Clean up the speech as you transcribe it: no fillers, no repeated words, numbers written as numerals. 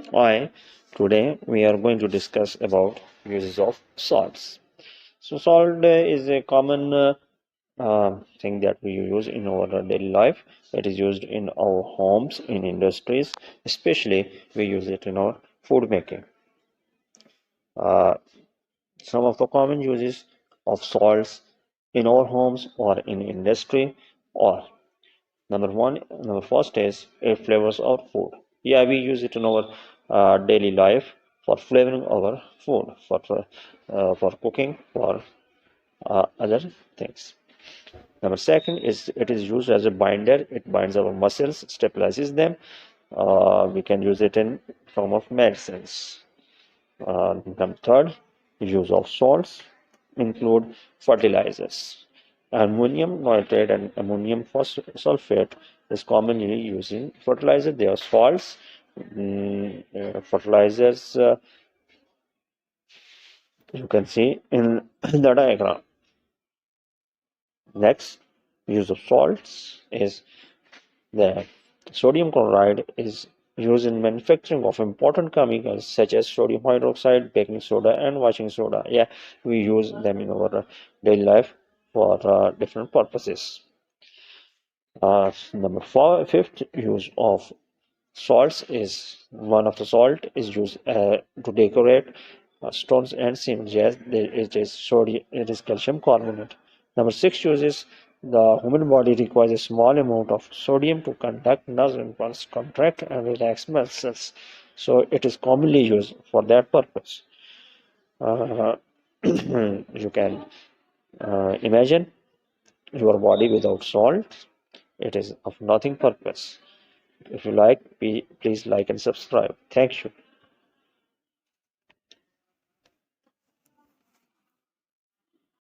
Hi, today we are going to discuss about uses of salts. So salt is a common thing that we use in our daily life. It is used in our homes, in industries, especially we use it in our food making. Uh, some of the common uses of salts in our homes or in industry or number first is it flavors our food. Yeah, we use it in our daily life for flavoring our food, for cooking, for other things. Number second is it is used as a binder. It binds our muscles, stabilizes them. We can use it in form of medicines. Number third, use of salts include fertilizers. Ammonium nitrate and ammonium sulfate is commonly used in fertilizer. They are salts. Fertilizers you can see in the diagram. Next, use of salts is the sodium chloride is used in manufacturing of important chemicals such as sodium hydroxide, baking soda, and washing soda. Yeah, we use them in our daily life for different purposes. Fifth use of salts is one of the salt is used to decorate stones and cement. Yes, it is sodium, it is calcium carbonate. Number six uses the human body requires a small amount of sodium to conduct nerve impulse, contract and relax muscles. So it is commonly used for that purpose. Uh, you can imagine your body without salt. It is of nothing purpose. If you like, please like and subscribe. Thank you.